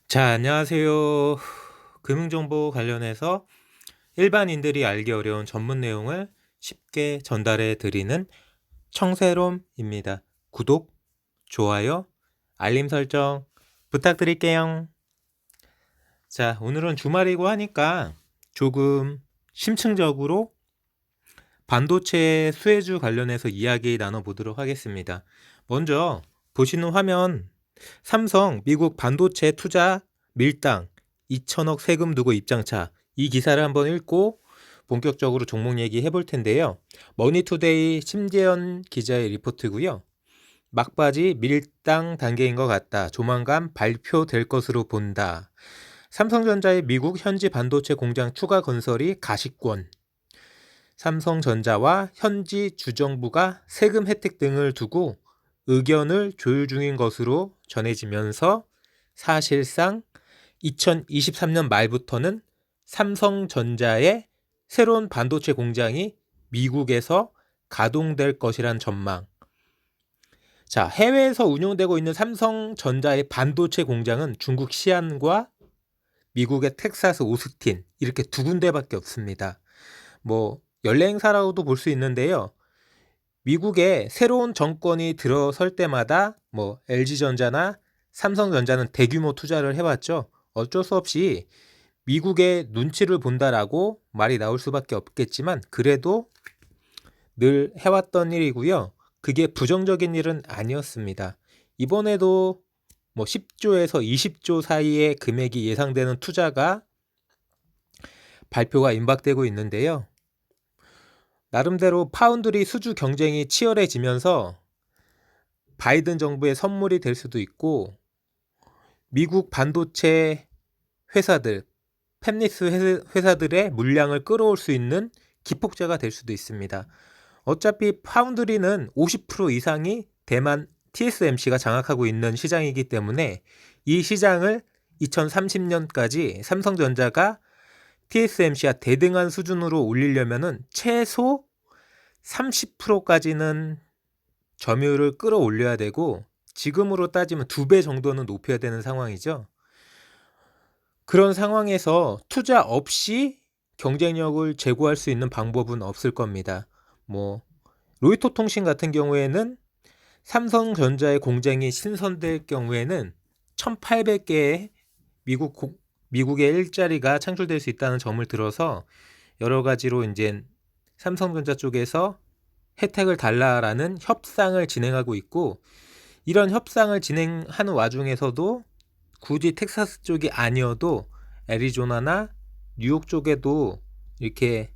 자, 안녕하세요. 금융정보 관련해서 일반인들이 알기 어려운 전문 내용을 쉽게 전달해 드리는 청새롬입니다. 구독, 좋아요, 알림 설정 부탁드릴게요. 자, 오늘은 주말이고 하니까 조금 심층적으로 반도체 수혜주 관련해서 이야기 나눠보도록 하겠습니다. 먼저 보시는 화면, 삼성 미국 반도체 투자 밀당 2천억 세금 두고 입장차, 이 기사를 한번 읽고 본격적으로 종목 얘기해 볼 텐데요. 머니투데이 심재현 기자의 리포트고요. 막바지 밀당 단계인 것 같다. 조만간 발표될 것으로 본다. 삼성전자의 미국 현지 반도체 공장 추가 건설이 가시권. 삼성전자와 현지 주정부가 세금 혜택 등을 두고 의견을 조율 중인 것으로 전해지면서 사실상 2023년 말부터는 삼성전자의 새로운 반도체 공장이 미국에서 가동될 것이란 전망. 자, 해외에서 운영되고 있는 삼성전자의 반도체 공장은 중국 시안과 미국의 텍사스 오스틴, 이렇게 두 군데밖에 없습니다. 연례 행사라고도 볼 수 있는데요. 미국에 새로운 정권이 들어설 때마다 LG전자나 삼성전자는 대규모 투자를 해왔죠. 어쩔 수 없이 미국의 눈치를 본다라고 말이 나올 수밖에 없겠지만, 그래도 늘 해왔던 일이고요. 그게 부정적인 일은 아니었습니다. 이번에도 10조에서 20조 사이의 금액이 예상되는 투자가 발표가 임박되고 있는데요. 나름대로 파운드리 수주 경쟁이 치열해지면서 바이든 정부의 선물이 될 수도 있고, 미국 반도체 회사들, 팹리스 회사들의 물량을 끌어올 수 있는 기폭제가 될 수도 있습니다. 어차피 파운드리는 50% 이상이 대만 TSMC가 장악하고 있는 시장이기 때문에 이 시장을 2030년까지 삼성전자가 TSMC와 대등한 수준으로 올리려면은 최소 30%까지는 점유율을 끌어올려야 되고, 지금으로 따지면 2배 정도는 높여야 되는 상황이죠. 그런 상황에서 투자 없이 경쟁력을 제고할 수 있는 방법은 없을 겁니다. 로이터 통신 같은 경우에는 삼성전자의 공장이 신설될 경우에는 1,800개의 미국의 일자리가 창출될 수 있다는 점을 들어서 여러 가지로 이제 삼성전자 쪽에서 혜택을 달라라는 협상을 진행하고 있고, 이런 협상을 진행하는 와중에서도 굳이 텍사스 쪽이 아니어도 애리조나나 뉴욕 쪽에도 이렇게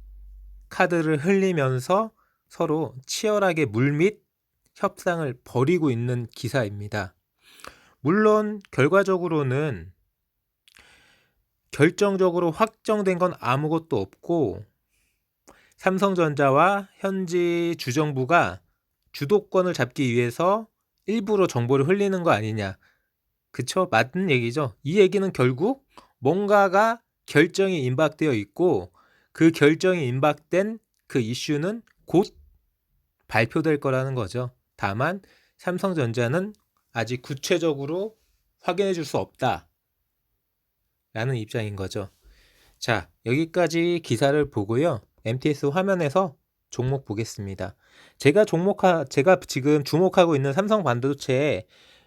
카드를 흘리면서 서로 치열하게 물밑 협상을 벌이고 있는 기사입니다. 물론 결과적으로는 결정적으로 확정된 건 아무것도 없고, 삼성전자와 현지 주정부가 주도권을 잡기 위해서 일부러 정보를 흘리는 거 아니냐. 그쵸? 맞는 얘기죠. 이 얘기는 결국 뭔가가 결정이 임박되어 있고, 그 결정이 임박된 그 이슈는 곧 발표될 거라는 거죠. 다만 삼성전자는 아직 구체적으로 확인해 줄 수 없다 라는 입장인 거죠. 자, 여기까지 기사를 보고요. MTS 화면에서 종목 보겠습니다. 제가 지금 주목하고 있는 삼성 반도체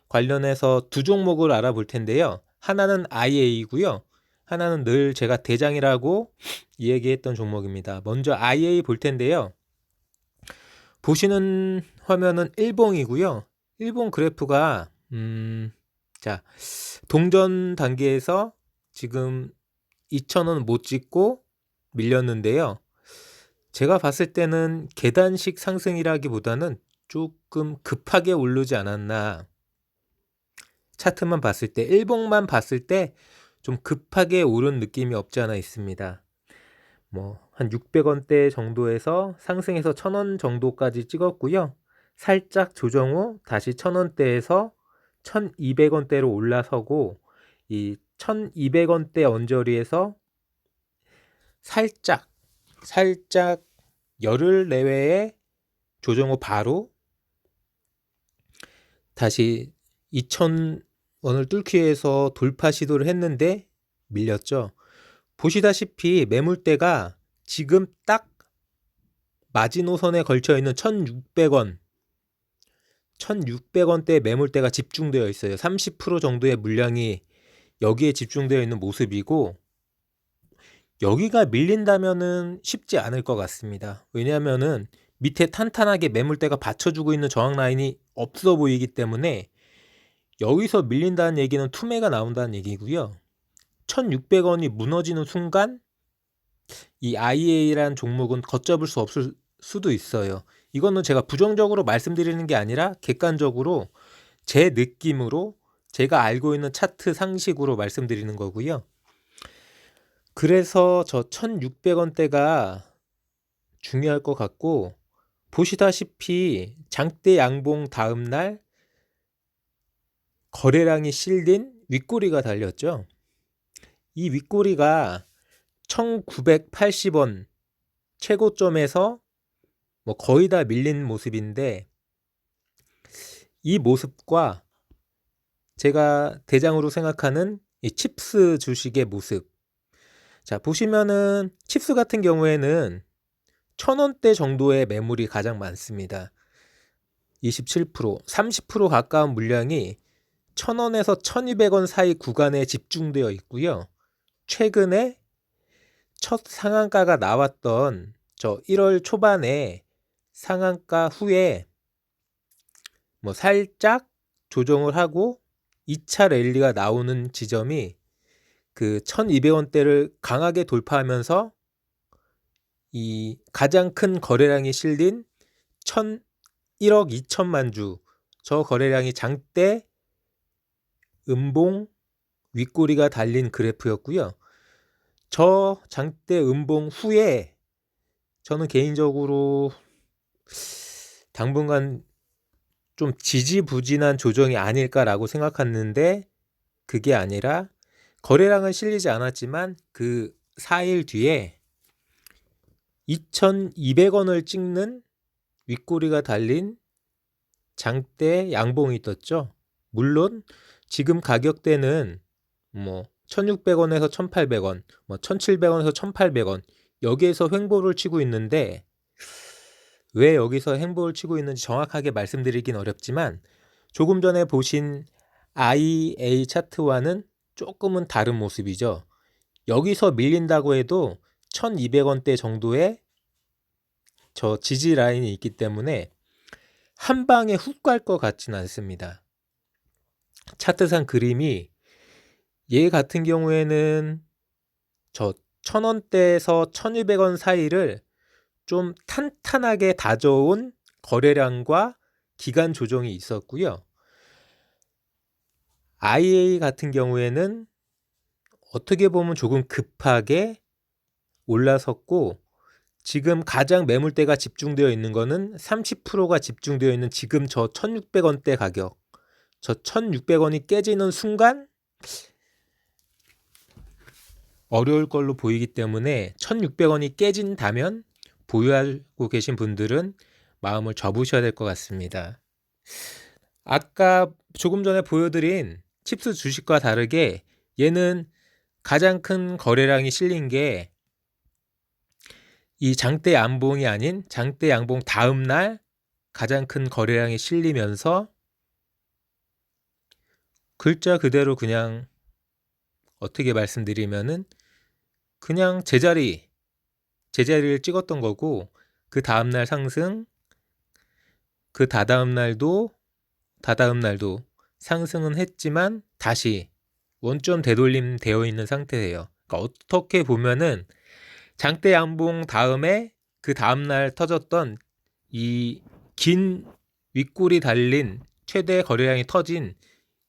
관련해서 두 종목을 알아볼 텐데요. 하나는 IA이고요. 하나는 늘 제가 대장이라고 얘기했던 종목입니다. 먼저 IA 볼 텐데요. 보시는 화면은 일봉이고요. 일봉 그래프가 자, 동전 단계에서 지금 2,000원 못 찍고 밀렸는데요. 제가 봤을 때는 계단식 상승이라기보다는 조금 급하게 오르지 않았나. 차트만 봤을 때, 일봉만 봤을 때 좀 급하게 오른 느낌이 없지 않아 있습니다. 한 600원대 정도에서 상승해서 1,000원 정도까지 찍었고요. 살짝 조정 후 다시 1,000원대에서 1,200원대로 올라서고, 이 1,200원대 언저리에서 살짝 열흘 내외에 조정 후 바로 다시 원을 뚫기 위해서 돌파 시도를 했는데 밀렸죠. 보시다시피 매물대가 지금 딱 마지노선에 걸쳐 있는 1,600원, 1,600원대 매물대가 집중되어 있어요. 30% 정도의 물량이 여기에 집중되어 있는 모습이고, 여기가 밀린다면은 쉽지 않을 것 같습니다. 왜냐하면은 밑에 탄탄하게 매물대가 받쳐주고 있는 저항 라인이 없어 보이기 때문에 여기서 밀린다는 얘기는 투매가 나온다는 얘기고요. 1,600원이 무너지는 순간 이 IA라는 종목은 걷잡을 수 없을 수도 있어요. 이거는 제가 부정적으로 말씀드리는 게 아니라 객관적으로 제 느낌으로 제가 알고 있는 차트 상식으로 말씀드리는 거고요. 그래서 저 1,600원대가 중요할 것 같고, 보시다시피 장대 양봉 다음날 거래량이 실린 윗꼬리가 달렸죠. 이 윗꼬리가 1980원 최고점에서 뭐 거의 다 밀린 모습인데, 이 모습과 제가 대장으로 생각하는 이 칩스 주식의 모습, 자 보시면은 칩스 같은 경우에는 1,000원대 정도의 매물이 가장 많습니다. 27%, 30% 가까운 물량이 1,000원에서 1,200원 사이 구간에 집중되어 있고요. 최근에 첫 상한가가 나왔던 저 1월 초반에 상한가 후에 뭐 살짝 조정을 하고 2차 랠리가 나오는 지점이 그 1,200원대를 강하게 돌파하면서 이 가장 큰 거래량이 실린 1억 2천만 주, 저 거래량이 장대 음봉 윗꼬리가 달린 그래프였고요. 저 장대 음봉 후에 저는 개인적으로 당분간 좀 지지부진한 조정이 아닐까라고 생각했는데, 그게 아니라 거래량은 실리지 않았지만 그 4일 뒤에 2,200원을 찍는 윗꼬리가 달린 장대 양봉이 떴죠. 물론 지금 가격대는 뭐 1,600원에서 1,800원, 뭐 1,700원에서 1,800원 여기에서 횡보를 치고 있는데, 왜 여기서 횡보를 치고 있는지 정확하게 말씀드리긴 어렵지만 조금 전에 보신 IA 차트와는 조금은 다른 모습이죠. 여기서 밀린다고 해도 1,200원대 정도의 저 지지 라인이 있기 때문에 한 방에 훅 갈 것 같지는 않습니다. 차트상 그림이 얘 같은 경우에는 저 1,000원대에서 1,200원 사이를 좀 탄탄하게 다져온 거래량과 기간 조정이 있었고요. IA 같은 경우에는 어떻게 보면 조금 급하게 올라섰고, 지금 가장 매물대가 집중되어 있는 거는 30%가 집중되어 있는 지금 저 1,600원대 가격, 저 1,600원이 깨지는 순간 어려울 걸로 보이기 때문에 1,600원이 깨진다면 보유하고 계신 분들은 마음을 접으셔야 될 것 같습니다. 아까 조금 전에 보여드린 칩스 주식과 다르게 얘는 가장 큰 거래량이 실린 게 이 장대 양봉이 아닌 장대 양봉 다음날 가장 큰 거래량이 실리면서 글자 그대로 그냥 어떻게 말씀드리면은 그냥 제자리를 찍었던 거고, 그 다음날 상승, 그 다다음날도 상승은 했지만 다시 원점 되돌림 되어 있는 상태예요. 그러니까 어떻게 보면은 장대 양봉 다음에 그 다음날 터졌던 이 긴 윗골이 달린 최대 거래량이 터진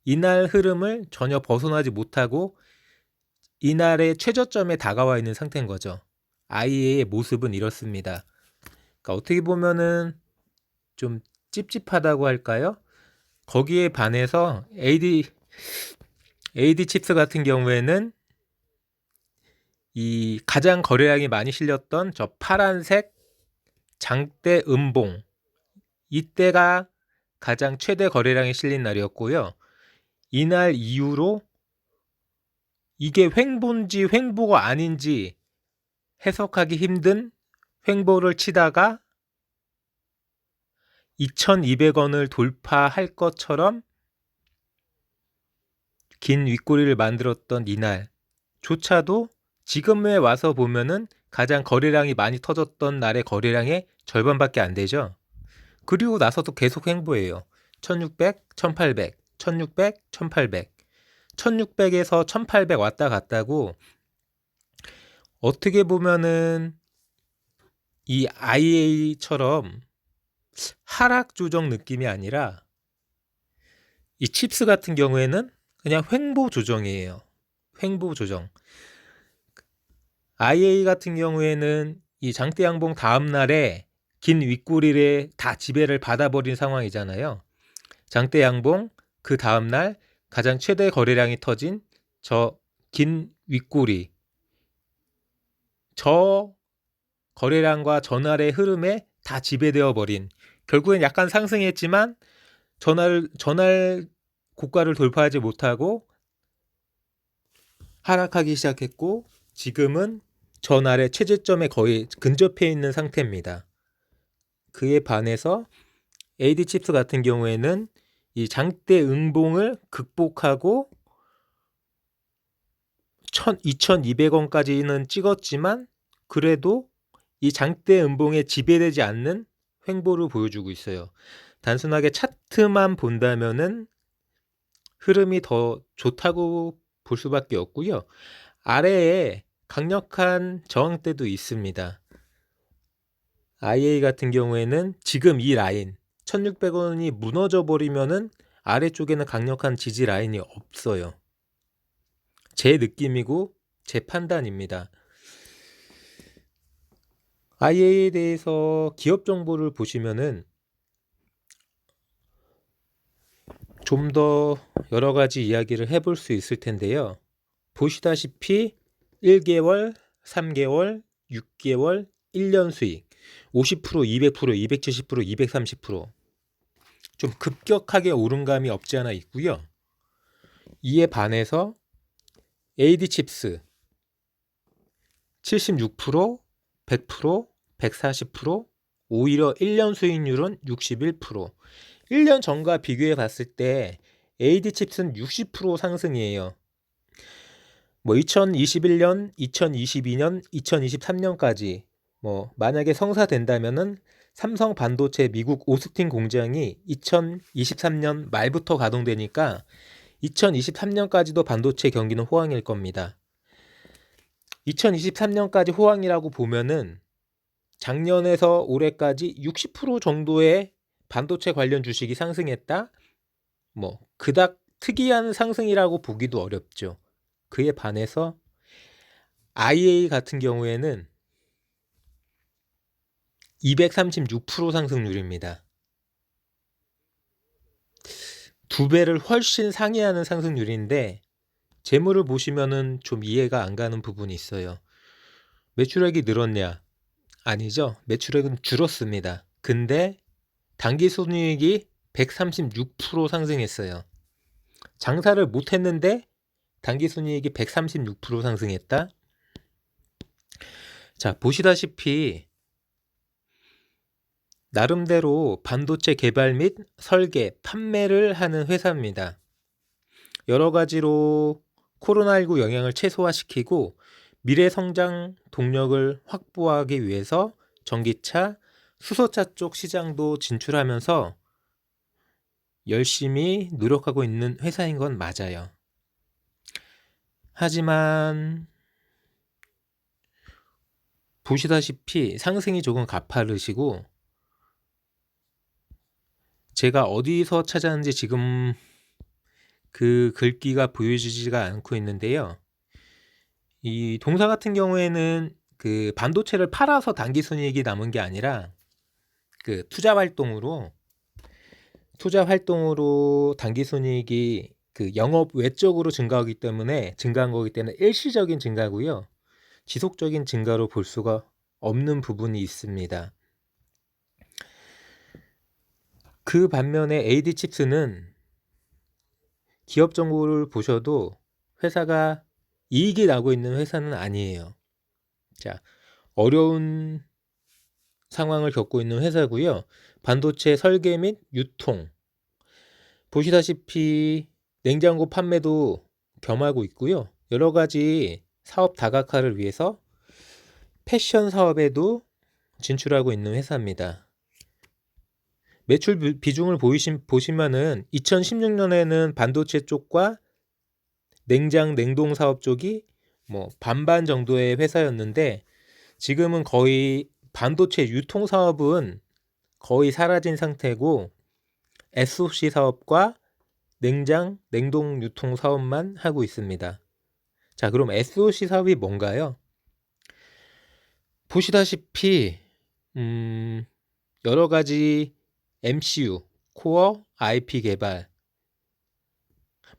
이날 흐름을 전혀 벗어나지 못하고 이날의 최저점에 다가와 있는 상태인 거죠. IA의 모습은 이렇습니다. 그러니까 어떻게 보면은 좀 찝찝하다고 할까요? 거기에 반해서 AD 칩스 같은 경우에는 이 가장 거래량이 많이 실렸던 저 파란색 장대 음봉, 이때가 가장 최대 거래량이 실린 날이었고요. 이날 이후로 이게 횡보인지 횡보가 아닌지 해석하기 힘든 횡보를 치다가 2,200원을 돌파할 것처럼 긴 윗꼬리를 만들었던 이날조차도 지금에 와서 보면은 가장 거래량이 많이 터졌던 날의 거래량의 절반밖에 안 되죠. 그리고 나서도 계속 횡보해요. 1600, 1800, 1600, 1800. 1600에서 1800 왔다 갔다고 어떻게 보면은 이 IA처럼 하락 조정 느낌이 아니라 이 칩스 같은 경우에는 그냥 횡보 조정이에요. 횡보 조정. IA 같은 경우에는 이 장대 양봉 다음 날에 긴 윗꼬리를 다 지배를 받아버린 상황이잖아요. 장대 양봉 그 다음 날 가장 최대 거래량이 터진 저 긴 윗꼬리, 저 거래량과 전날의 흐름에 다 지배되어 버린, 결국엔 약간 상승했지만 전날 고가를 돌파하지 못하고 하락하기 시작했고, 지금은 전날의 최저점에 거의 근접해 있는 상태입니다. 그에 반해서 AD칩스 같은 경우에는 이 장대 응봉을 극복하고 2,200원까지는 찍었지만 그래도 이 장대 음봉에 지배되지 않는 횡보를 보여주고 있어요. 단순하게 차트만 본다면은 흐름이 더 좋다고 볼 수밖에 없고요. 아래에 강력한 저항대도 있습니다. IA 같은 경우에는 지금 이 라인 1,600원이 무너져 버리면은 아래쪽에는 강력한 지지 라인이 없어요. 제 느낌이고 제 판단입니다. IA에 대해서 기업 정보를 보시면은 좀 더 여러 가지 이야기를 해볼 수 있을 텐데요. 보시다시피 1개월, 3개월, 6개월, 1년 수익 50%, 200%, 270%, 230%. 좀 급격하게 오른 감이 없지 않아 있고요. 이에 반해서 AD칩스 76%, 100%, 140%, 오히려 1년 수익률은 61%. 1년 전과 비교해 봤을 때 AD칩스는 60% 상승이에요. 2021년, 2022년, 2023년까지 만약에 성사된다면은 삼성 반도체 미국 오스틴 공장이 2023년 말부터 가동되니까 2023년까지도 반도체 경기는 호황일 겁니다. 2023년까지 호황이라고 보면은 작년에서 올해까지 60% 정도의 반도체 관련 주식이 상승했다? 그닥 특이한 상승이라고 보기도 어렵죠. 그에 반해서 IA 같은 경우에는 236% 상승률입니다. 2배를 훨씬 상회하는 상승률인데 재물을 보시면은 좀 이해가 안 가는 부분이 있어요. 매출액이 늘었냐? 아니죠. 매출액은 줄었습니다. 근데 당기순이익이 136% 상승했어요. 장사를 못했는데 당기순이익이 136% 상승했다. 자, 보시다시피 나름대로 반도체 개발 및 설계, 판매를 하는 회사입니다. 여러 가지로 코로나19 영향을 최소화시키고 미래 성장 동력을 확보하기 위해서 전기차, 수소차 쪽 시장도 진출하면서 열심히 노력하고 있는 회사인 건 맞아요. 하지만 보시다시피 상승이 조금 가파르시고, 제가 어디서 찾았는지 지금 그 글귀가 보여지지가 않고 있는데요. 이 동사 같은 경우에는 그 반도체를 팔아서 당기순이익이 남은 게 아니라 그 투자 활동으로 당기순이익이 그 영업 외적으로 증가한 거기 때문에 일시적인 증가고요. 지속적인 증가로 볼 수가 없는 부분이 있습니다. 그 반면에 AD칩스는 기업 정보를 보셔도 회사가 이익이 나고 있는 회사는 아니에요. 자, 어려운 상황을 겪고 있는 회사고요. 반도체 설계 및 유통. 보시다시피 냉장고 판매도 겸하고 있고요. 여러 가지 사업 다각화를 위해서 패션 사업에도 진출하고 있는 회사입니다. 매출 비중을 보시면은 2016년에는 반도체 쪽과 냉동 사업 쪽이 뭐 반반 정도의 회사였는데 지금은 거의 반도체 유통 사업은 거의 사라진 상태고 SOC 사업과 냉동 유통 사업만 하고 있습니다. 자, 그럼 SOC 사업이 뭔가요? 보시다시피 여러 가지 MCU, 코어, IP 개발,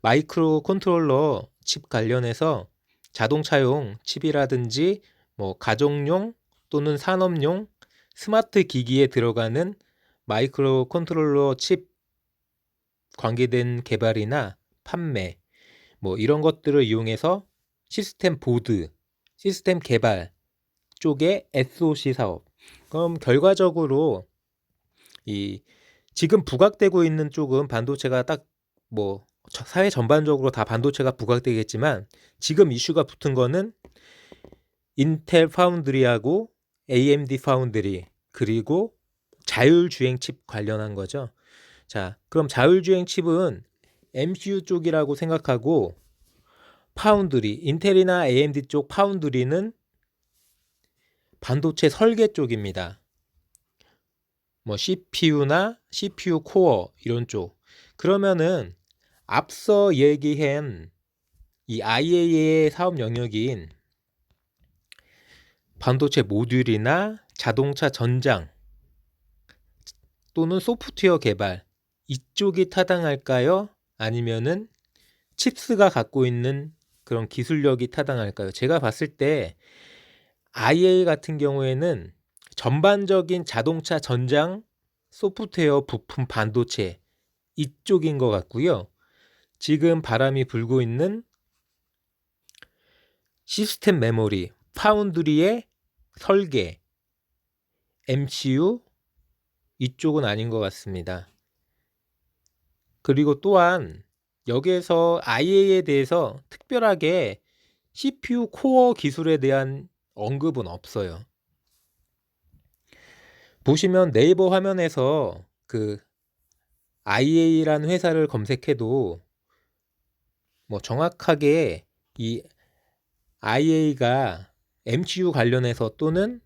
마이크로 컨트롤러 칩 관련해서 자동차용 칩이라든지 뭐 가정용 또는 산업용 스마트 기기에 들어가는 마이크로 컨트롤러 칩 관계된 개발이나 판매 뭐 이런 것들을 이용해서 시스템 보드, 시스템 개발 쪽의 SOC 사업. 그럼 결과적으로 이 지금 부각되고 있는 쪽은 반도체가 딱 뭐 사회 전반적으로 다 반도체가 부각되겠지만 지금 이슈가 붙은 거는 인텔 파운드리하고 AMD 파운드리 그리고 자율주행 칩 관련한 거죠. 자, 그럼 자율주행 칩은 MCU 쪽이라고 생각하고 파운드리, 인텔이나 AMD 쪽 파운드리는 반도체 설계 쪽입니다. 뭐 CPU나 CPU 코어 이런 쪽. 그러면은 앞서 얘기한 이 IA의 사업 영역인 반도체 모듈이나 자동차 전장 또는 소프트웨어 개발 이쪽이 타당할까요? 아니면은 칩스가 갖고 있는 그런 기술력이 타당할까요? 제가 봤을 때 IA 같은 경우에는 전반적인 자동차 전장 소프트웨어 부품 반도체 이쪽인 것 같고요. 지금 바람이 불고 있는 시스템 메모리, 파운드리의 설계, MCU 이쪽은 아닌 것 같습니다. 그리고 또한 여기에서 IA에 대해서 특별하게 CPU 코어 기술에 대한 언급은 없어요. 보시면 네이버 화면에서 그 IA라는 회사를 검색해도 뭐 정확하게 이 IA가 MCU 관련해서 또는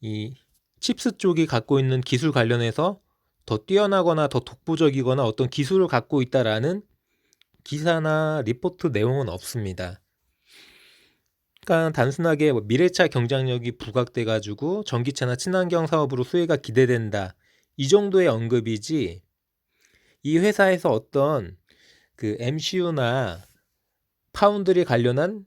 이 칩스 쪽이 갖고 있는 기술 관련해서 더 뛰어나거나 더 독보적이거나 어떤 기술을 갖고 있다라는 기사나 리포트 내용은 없습니다. 그러니까 단순하게 뭐 미래차 경쟁력이 부각돼 가지고 전기차나 친환경 사업으로 수혜가 기대된다 이 정도의 언급이지 이 회사에서 어떤 그 MCU나 파운드리 관련한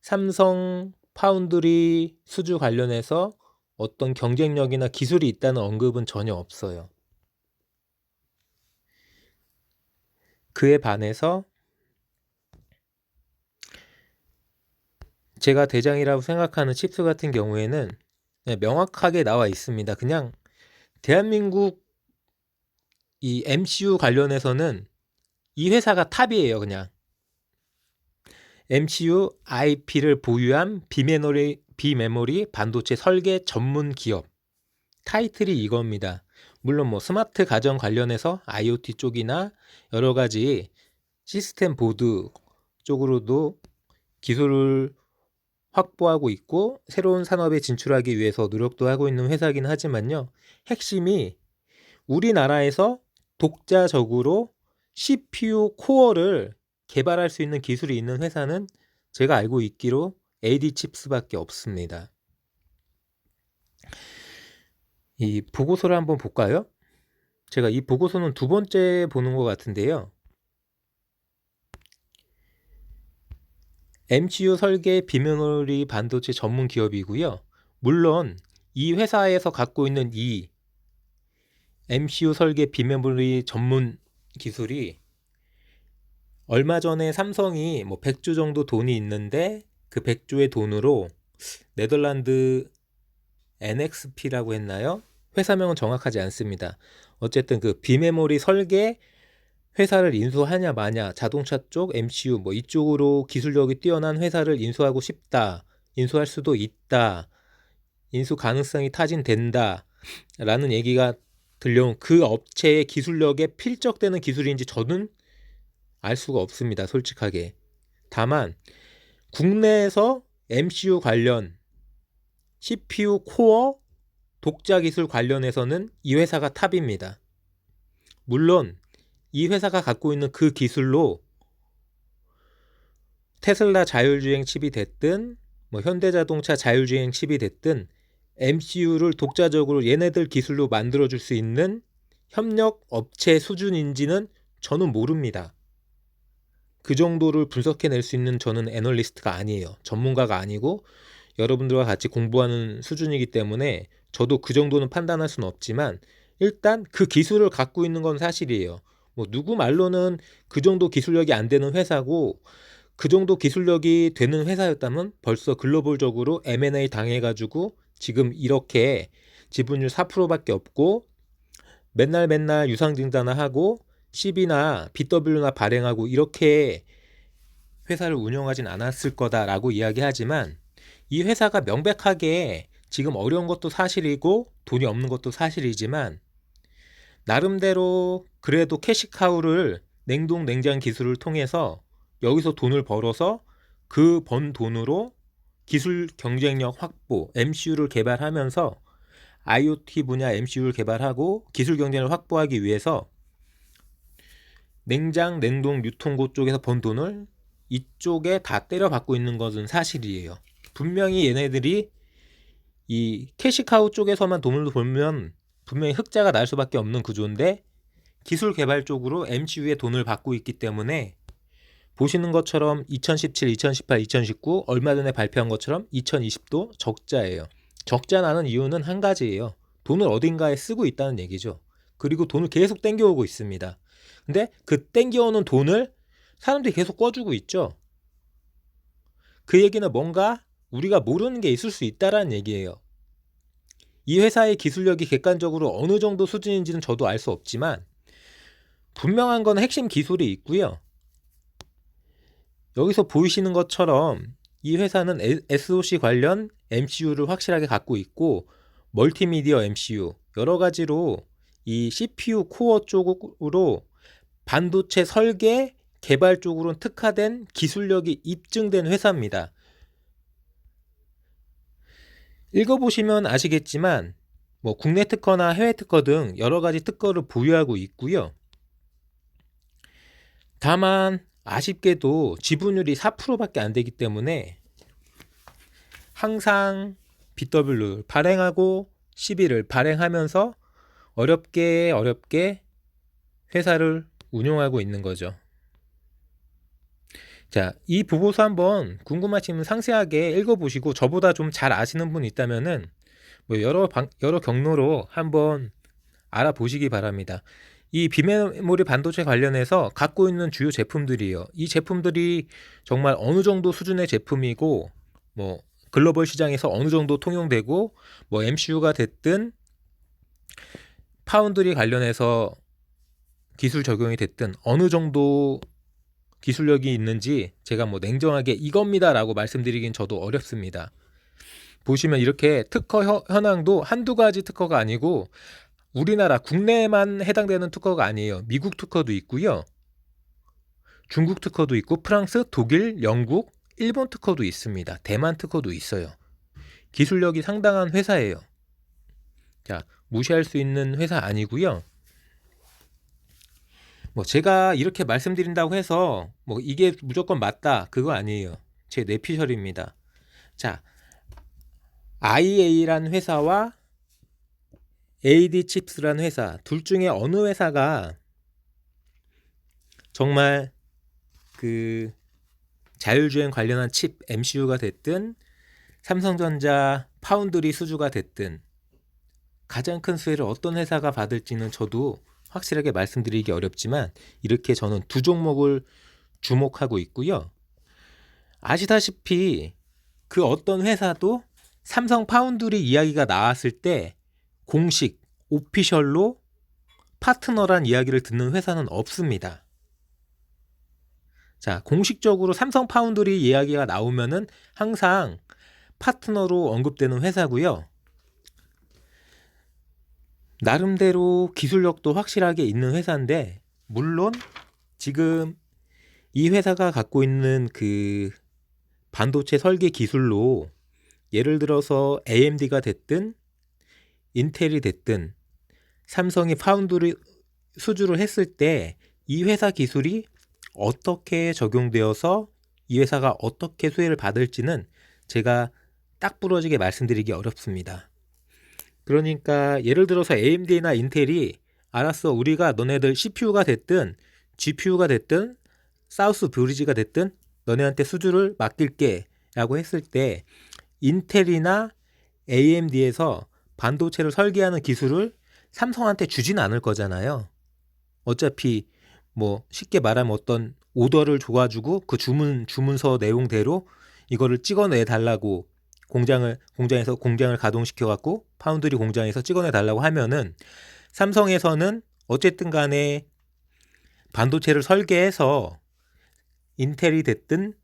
삼성 파운드리 수주 관련해서 어떤 경쟁력이나 기술이 있다는 언급은 전혀 없어요. 그에 반해서 제가 대장이라고 생각하는 칩스 같은 경우에는 명확하게 나와 있습니다. 그냥 대한민국 이 MCU 관련해서는 이 회사가 탑이에요. 그냥 MCU IP를 보유한 비메모리 반도체 설계 전문 기업 타이틀이 이겁니다. 물론 뭐 스마트 가전 관련해서 IoT 쪽이나 여러 가지 시스템 보드 쪽으로도 기술을 확보하고 있고 새로운 산업에 진출하기 위해서 노력도 하고 있는 회사긴 하지만요. 핵심이 우리나라에서 독자적으로 CPU 코어를 개발할 수 있는 기술이 있는 회사는 제가 알고 있기로 AD칩스밖에 없습니다. 이 보고서를 한번 볼까요? 제가 이 보고서는 두 번째 보는 것 같은데요. MCU 설계 비메모리 반도체 전문 기업이고요. 물론 이 회사에서 갖고 있는 이 MCU 설계 비메모리 전문 기술이 얼마 전에 삼성이 뭐 100조 정도 돈이 있는데 그 100조의 돈으로 네덜란드 NXP라고 했나요? 회사명은 정확하지 않습니다. 어쨌든 그 비메모리 설계 회사를 인수하냐 마냐, 자동차 쪽, MCU 뭐 이쪽으로 기술력이 뛰어난 회사를 인수하고 싶다. 인수할 수도 있다. 인수 가능성이 타진된다. 라는 얘기가 들려온 그 업체의 기술력에 필적되는 기술인지 저는 알 수가 없습니다. 솔직하게. 다만 국내에서 MCU 관련 CPU 코어 독자 기술 관련해서는 이 회사가 탑입니다. 물론 이 회사가 갖고 있는 그 기술로 테슬라 자율주행 칩이 됐든 뭐 현대자동차 자율주행 칩이 됐든 MCU를 독자적으로 얘네들 기술로 만들어줄 수 있는 협력 업체 수준인지는 저는 모릅니다. 그 정도를 분석해낼 수 있는 저는 애널리스트가 아니에요. 전문가가 아니고 여러분들과 같이 공부하는 수준이기 때문에 저도 그 정도는 판단할 수는 없지만 일단 그 기술을 갖고 있는 건 사실이에요. 뭐 누구 말로는 그 정도 기술력이 안 되는 회사고 그 정도 기술력이 되는 회사였다면 벌써 글로벌적으로 M&A 당해가지고 지금 이렇게 지분율 4%밖에 없고 맨날 유상증자나 CB나 BW나 발행하고 이렇게 회사를 운영하진 않았을 거다라고 이야기하지만 이 회사가 명백하게 지금 어려운 것도 사실이고 돈이 없는 것도 사실이지만 나름대로 그래도 캐시카우를 냉동 냉장 기술을 통해서 여기서 돈을 벌어서 그 번 돈으로 기술 경쟁력 확보, MCU를 개발하면서 IoT 분야 MCU를 개발하고 기술 경쟁을 확보하기 위해서 냉장, 냉동, 유통고 쪽에서 번 돈을 이쪽에 다 때려받고 있는 것은 사실이에요. 분명히 얘네들이 이 캐시카우 쪽에서만 돈을 벌면 분명히 흑자가 날 수밖에 없는 구조인데 기술 개발 쪽으로 MCU에 돈을 받고 있기 때문에 보시는 것처럼 2017, 2018, 2019 얼마 전에 발표한 것처럼 2020도 적자예요. 적자 나는 이유는 한 가지예요. 돈을 어딘가에 쓰고 있다는 얘기죠. 그리고 돈을 계속 땡겨오고 있습니다. 근데 그 땡겨오는 돈을 사람들이 계속 꿔주고 있죠. 그 얘기는 뭔가 우리가 모르는 게 있을 수 있다라는 얘기예요. 이 회사의 기술력이 객관적으로 어느 정도 수준인지는 저도 알 수 없지만 분명한 건 핵심 기술이 있고요. 여기서 보이시는 것처럼 이 회사는 SoC 관련 MCU를 확실하게 갖고 있고 멀티미디어 MCU 여러 가지로 이 CPU 코어 쪽으로 반도체 설계 개발 쪽으로는 특화된 기술력이 입증된 회사입니다. 읽어보시면 아시겠지만 뭐 국내 특허나 해외 특허 등 여러 가지 특허를 보유하고 있고요. 다만 아쉽게도 지분율이 4%밖에 안 되기 때문에 항상 BW 발행하고 CB를 발행하면서 어렵게 회사를 운용하고 있는 거죠. 자, 이 보고서 한번 궁금하시면 상세하게 읽어보시고 저보다 좀 잘 아시는 분 있다면은 뭐 여러 경로로 한번 알아보시기 바랍니다. 이 비메모리 반도체 관련해서 갖고 있는 주요 제품들이에요. 이 제품들이 정말 어느 정도 수준의 제품이고 뭐 글로벌 시장에서 어느 정도 통용되고 뭐 MCU가 됐든 파운드리 관련해서 기술 적용이 됐든 어느 정도 기술력이 있는지 제가 뭐 냉정하게 이겁니다라고 말씀드리긴 저도 어렵습니다. 보시면 이렇게 특허 현황도 한두 가지 특허가 아니고 우리나라 국내에만 해당되는 특허가 아니에요. 미국 특허도 있고요. 중국 특허도 있고 프랑스, 독일, 영국, 일본 특허도 있습니다. 대만 특허도 있어요. 기술력이 상당한 회사예요. 자, 무시할 수 있는 회사 아니고요. 뭐 제가 이렇게 말씀드린다고 해서 뭐 이게 무조건 맞다 그거 아니에요. 제 뇌피셜입니다. 자, IA라는 회사와 AD칩스라는 회사 둘 중에 어느 회사가 정말 그 자율주행 관련한 칩 MCU가 됐든 삼성전자 파운드리 수주가 됐든 가장 큰 수혜를 어떤 회사가 받을지는 저도 확실하게 말씀드리기 어렵지만 이렇게 저는 두 종목을 주목하고 있고요. 아시다시피 그 어떤 회사도 삼성 파운드리 이야기가 나왔을 때 공식 오피셜로 파트너란 이야기를 듣는 회사는 없습니다. 자, 공식적으로 삼성 파운드리 이야기가 나오면은 항상 파트너로 언급되는 회사고요. 나름대로 기술력도 확실하게 있는 회사인데, 물론 지금 이 회사가 갖고 있는 그 반도체 설계 기술로 예를 들어서 AMD가 됐든 인텔이 됐든 삼성이 파운드리 수주를 했을 때 이 회사 기술이 어떻게 적용되어서 이 회사가 어떻게 수혜를 받을지는 제가 딱 부러지게 말씀드리기 어렵습니다. 그러니까 예를 들어서 AMD나 인텔이 알았어, 우리가 너네들 CPU가 됐든 GPU가 됐든 사우스 브리지가 됐든 너네한테 수주를 맡길게 라고 했을 때 인텔이나 AMD에서 반도체를 설계하는 기술을 삼성한테 주진 않을 거잖아요. 어차피 뭐 쉽게 말하면 어떤 오더를 줘가지고 그 주문서 내용대로 이거를 찍어내 달라고 공장에서 공장을 가동시켜 갖고 파운드리 공장에서 찍어내 달라고 하면은 삼성에서는 어쨌든 간에 반도체를 설계해서 인텔이 됐든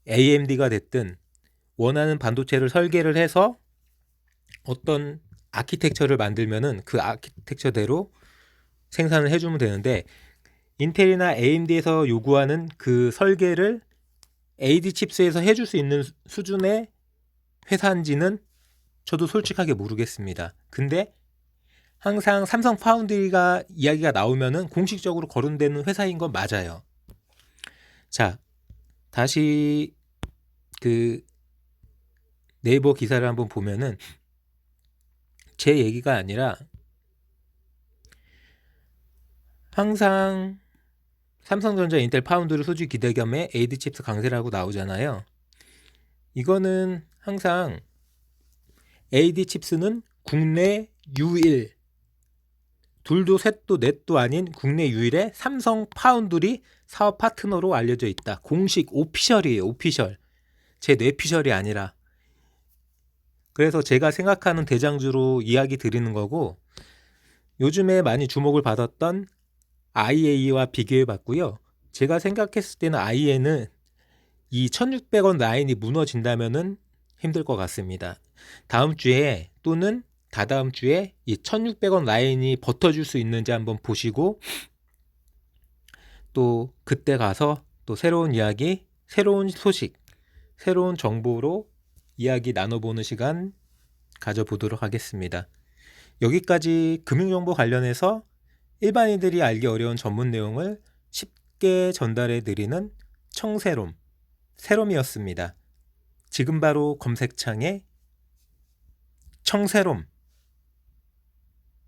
AMD가 됐든 원하는 반도체를 설계를 해서 어떤 아키텍처를 만들면은 그 아키텍처대로 생산을 해주면 되는데, 인텔이나 AMD에서 요구하는 그 설계를 AD 칩스에서 해줄 수 있는 수준의 회사인지는 저도 솔직하게 모르겠습니다. 근데 항상 삼성 파운드리가 이야기가 나오면은 공식적으로 거론되는 회사인 건 맞아요. 자, 다시 그 네이버 기사를 한번 보면은 제 얘기가 아니라 항상 삼성전자, 인텔, 파운드리 수주 기대 겸해 AD 칩스 강세라고 나오잖아요. 이거는 항상 AD 칩스는 국내 유일, 둘도 셋도 넷도 아닌 국내 유일의 삼성 파운드리 사업 파트너로 알려져 있다. 공식 오피셜이에요. 오피셜. 제 뇌피셜이 아니라. 그래서 제가 생각하는 대장주로 이야기 드리는 거고, 요즘에 많이 주목을 받았던 IA와 비교해 봤고요. 제가 생각했을 때는 IA는 이 1600원 라인이 무너진다면은 힘들 것 같습니다. 다음 주에 또는 다다음 주에 이 1600원 라인이 버텨줄 수 있는지 한번 보시고, 또 그때 가서 또 새로운 이야기, 새로운 소식, 새로운 정보로 이야기 나눠보는 시간 가져보도록 하겠습니다. 여기까지 금융정보 관련해서 일반인들이 알기 어려운 전문 내용을 쉽게 전달해 드리는 청새롬, 새롬이었습니다. 지금 바로 검색창에 청새롬